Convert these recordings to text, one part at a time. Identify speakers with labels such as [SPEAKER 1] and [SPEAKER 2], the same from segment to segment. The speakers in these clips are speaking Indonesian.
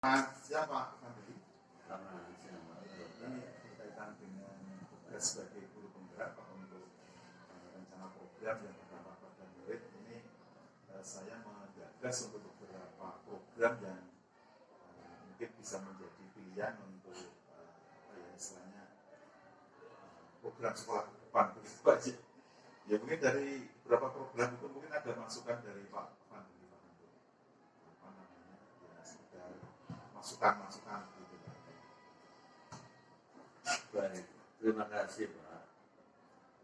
[SPEAKER 1] Siapa Fadli? Ini berkaitan dengan tugas sebagai guru penggerak untuk rencana program yang berdampak pada murid. Ini saya menggagas untuk beberapa program yang mungkin bisa menjadi pilihan untuk istilahnya program sekolah ke depan begitu aja. Ya mungkin dari beberapa program itu mungkin ada masukan dari Pak Fadli untuk apa namanya ya sekedar masukan gitu.
[SPEAKER 2] Baik, terima kasih Pak.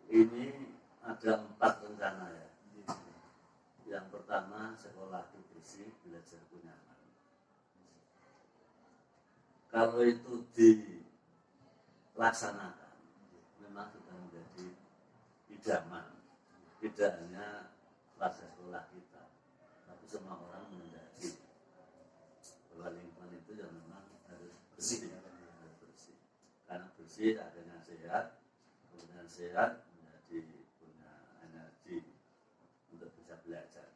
[SPEAKER 2] Ini ada 4 rencana ya. Yang pertama, sekolah itu bersih, belajar itu nyaman. Kalau itu dilaksanakan, memang sudah menjadi idaman. Tidak hanya warga sekolah kita, tapi semua orang menjadi bahwa lingkungan itu yang memang harus bersih. Karena bersih akhirnya sehat, kemudian sehat menjadi punya energi untuk bisa belajar.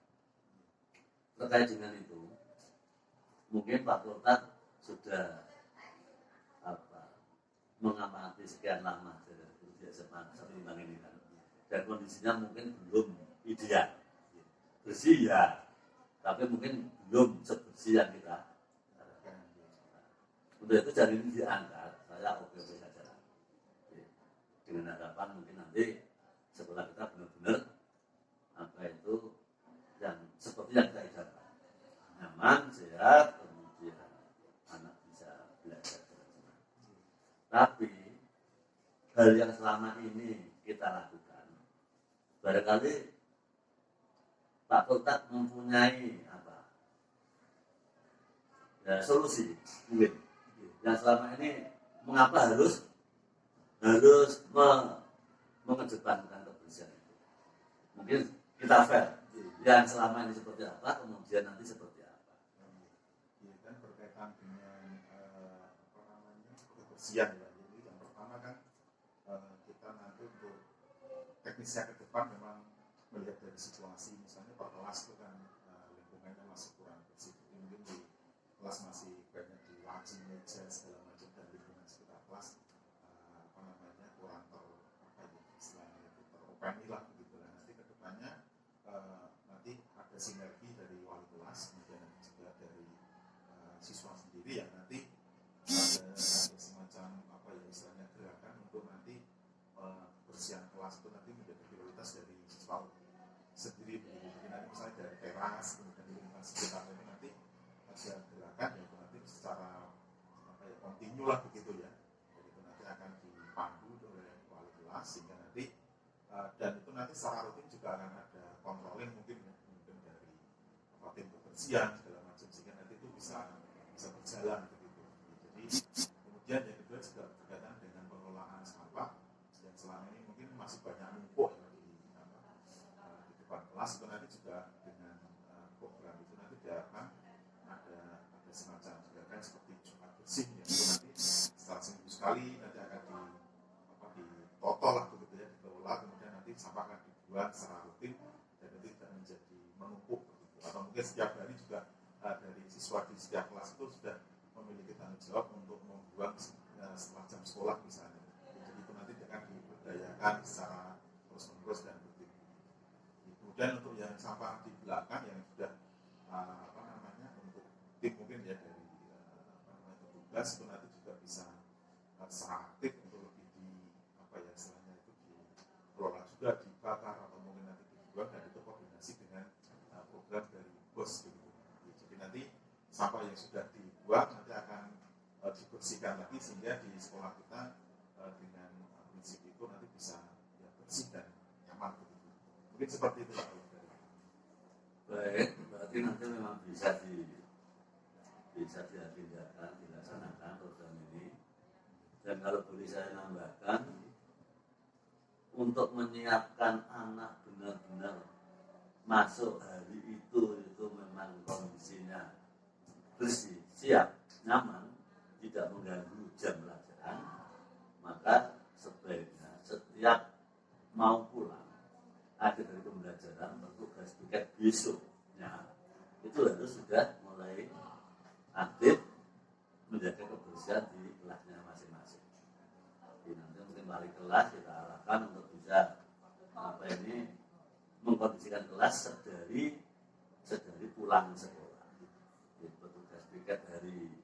[SPEAKER 2] Terkait dengan itu, mungkin Pak Kotak sudah mengamati sekian lama dari satu undang ini kan, dan kondisinya mungkin belum ideal. Bersih ya, tapi mungkin belum sebersih yang kita harapkan. Untuk itu jadi ini diangkat. Saya oke saja dengan harapan mungkin nanti setelah kita benar-benar apa itu yang seperti yang kita idamkan, nyaman, sehat, kemudian anak bisa belajar dengan senang. Tapi hal yang selama ini kita lakukan, barangkali Pak Kotak mempunyai solusi mungkin yang selama ini. Mengapa harus mengedepankan kebersihan itu? Mungkin kita fair. Yang selama ini seperti apa, kemudian nanti seperti apa?
[SPEAKER 1] Ini kan berkaitan dengan kebersihan ya. Jadi yang pertama kan kita nanti untuk teknisnya ke depan memang melihat dari situasi, misalnya per kelas itu kan lingkungannya masih kurang bersih. Mungkin di kelas masih banyak di laci, meja segala macam dan lingkungan sekitar kelas kurang teropeni lah begitu. Nanti ke depannya nanti ada sinergi dari wali kelas, kemudian juga dari siswa sendiri ya, nanti ada semacam istilahnya gerakan untuk nanti kebersihan kelas itu nanti menjadi prioritas dari siswa sendiri begitu. Jadi nanti misalnya dari teras kemudian di lingkungan sekitar itu nanti ada gerakan ya nanti secara kontinu lah begitu ya. Jadi itu nanti akan dipandu oleh wali kelas sehingga nanti dan itu nanti secara rutin juga akan ada controlling mungkin dari tim kebersihan segala macam sehingga nanti itu bisa berjalan begitu. Jadi kemudian yang kedua juga berkaitan dengan pengelolaan sampah yang selama ini mungkin masih banyak numpuk ya di depan kelas. Itu nanti juga dengan program itu nanti diharapkan ada semacam gerakan seperti Jumat bersih ya, itu nanti setelah seminggu sekali nanti akan ditotol lah begitu ya, dikelola, kemudian nanti sampah akan dibuang secara rutin dan nanti tidak menjadi menumpuk begitu. Atau mungkin setiap hari juga dari siswa di setiap kelas itu sudah memiliki tanggung jawab untuk membuang setelah jam sekolah misalnya. Jadi itu nanti akan diberdayakan secara terus-menerus dan rutin. Kemudian untuk yang sampah di belakang yang sudah untuk tim mungkin ya dari petugas itu nanti juga bisa secara aktif untuk lebih istilahnya itu dikelola juga, dibakar atau mungkin nanti dibuang dan itu koordinasi dengan program dari BOS gitu. Jadi nanti sampah yang sudah dibuang nanti akan dibersihkan lagi sehingga di sekolah kita dengan prinsip itu nanti bisa bersih dan nyaman begitu. Mungkin seperti itu Pak.
[SPEAKER 2] Baik, berarti nanti memang bisa dilaksanakan program ini. Dan kalau boleh saya nambahkan, untuk menyiapkan anak benar-benar masuk hari itu memang kondisinya bersih, siap, nyaman, tidak mengganggu jam pelajaran, maka sebaiknya setiap mau pulang akhir dari pembelajaran bertugas tiket besoknya itu harus sudah mulai aktif menjaga kebersihan di kelasnya masing-masing. Jadi nanti mungkin balik kelas kita arahkan untuk bisa apa ini mengkondisikan kelas sedari pulang sekolah. Jadi petugas piket hari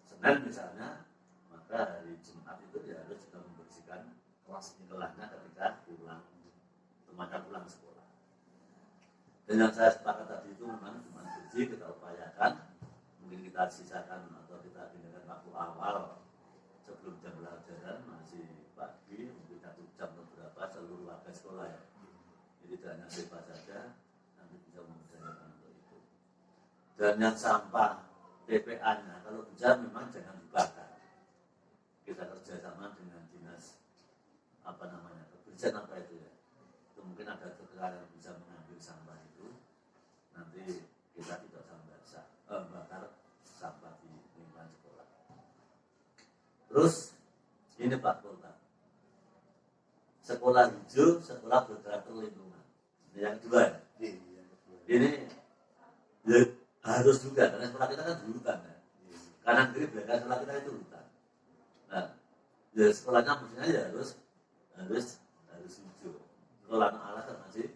[SPEAKER 2] Senin misalnya, maka hari Jumat itu dia harus juga membersihkan kelasnya ketika pulang sekolah. Dan yang saya sepakat tadi itu memang cuma bersih kita upayakan, mungkin kita sisakan atau kita gunakan waktu awal sebelum jam pelajaran masih pagi, mungkin 1 jam atau berapa seluruh warga sekolah ya. Jadi tidak hanya bebas saja, nanti bisa memudahkan untuk itu. Dan yang sampah TPA-nya kalau bisa memang jangan dibakar. Kita kerjasama dengan dinas kebersihan apa itu ya. Itu mungkin ada kekeluargaan yang bisa mengambil sampah itu. Nanti kita tidak bakar sampah di lingkungan sekolah. Terus ini Pak Kota. Sekolah hijau, sekolah berkarakter lingkungan. Ini yang kedua ya. Ini ya, harus juga karena sekolah kita kan di hutan ya. Kanan kiri belakang sekolah kita itu hutan. Nah, ya sekolahnya mestinya ya harus hijau. Kalau anak-anak kan masih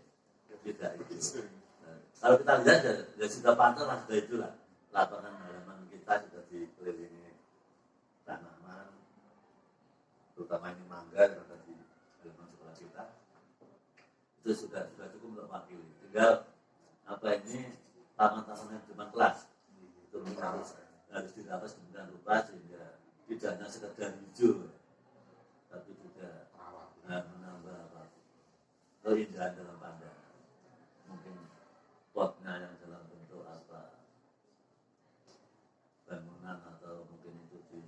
[SPEAKER 2] tidak hijau. Nah, kalau kita lihat ya sudah pantas lah, sudah itulah. Lapangan halaman kita sudah dikelilingi tanaman, terutama ini mangga yang ada di halaman sekolah kita. Itu sudah cukup untuk wakili. Tinggal taman-taman yang cuma kelas itu harus dirawat sedemikian rupa sehingga tidak hanya sekedar hijau, tapi juga menambah keindahan dalam pandangan. Mungkin potnya yang dalam bentuk bangunan atau mungkin itu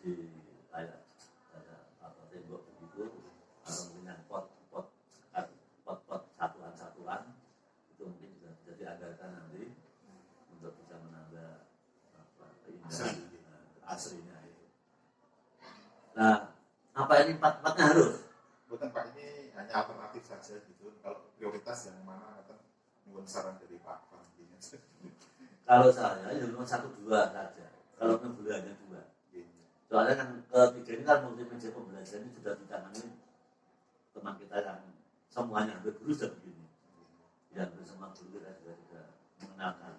[SPEAKER 2] di kayak tembok begitu, atau mungkin yang pot satuan-satuan itu mungkin juga bisa dianggarkan nanti untuk bisa menambah keindahan aslinya itu. Nah, apa ini empat-empatnya harus?
[SPEAKER 1] Bukan Pak, ini hanya alternatif saja gitu. Kalau prioritas yang mana akan menurut saran dari Pak Fahmi?
[SPEAKER 2] Kalau saya ya cuma 1-2 saja. Kalau boleh hanya 2. Soalnya kan ketiga ini kan multimedia pembelajaran ini sudah ditangani teman kita yang semuanya hampir guru sudah begini. Yang bersama guru kita juga mengenalkan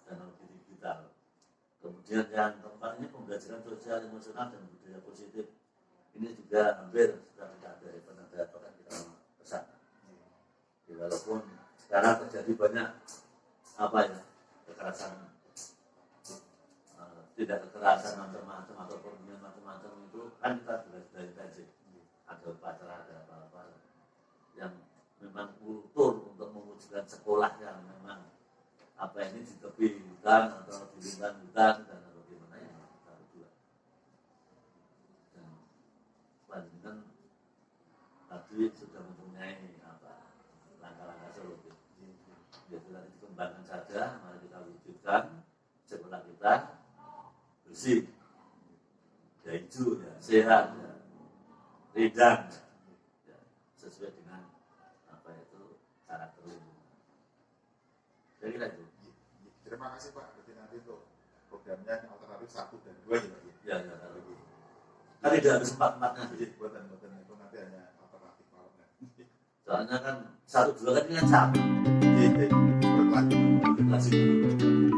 [SPEAKER 2] teknologi digital. Kemudian yang keempat ini pembelajaran sosial, emosional dan budaya positif. Ini juga hampir sudah tidak ada penanda-penanda kita pesan. Walaupun sekarang terjadi banyak kekerasan, tidak kekerasan macam-macam atau perundingan macam-macam itu kan kita sudah intensif. Ada upacara, ada apa-apa yang memang kultur untuk mewujudkan sekolah yang memang ini di tepi hutan atau di lingkungan hutan dan bagaimana ya satu dua. Dan Panjenengan tadi sudah mempunyai langkah-langkah solutif. Jadi nanti dikembangkan saja, mari kita wujudkan sekolah kita bersih, ya hijau, ya sehat, ya rindang, ya, sesuai dengan karakter lingkungan. Saya kira itu.
[SPEAKER 1] Terima kasih Pak. Berarti nanti untuk programnya alternatif 1 dan 2 ya Pak.
[SPEAKER 2] Ya. Kan tidak harus 4-4-nya.
[SPEAKER 1] Buatan itu nanti hanya alternatif malamnya.
[SPEAKER 2] Soalnya kan 1-2 kan ini kan sama.
[SPEAKER 1] Berkelanjutan.
[SPEAKER 2] Berkelanjutan.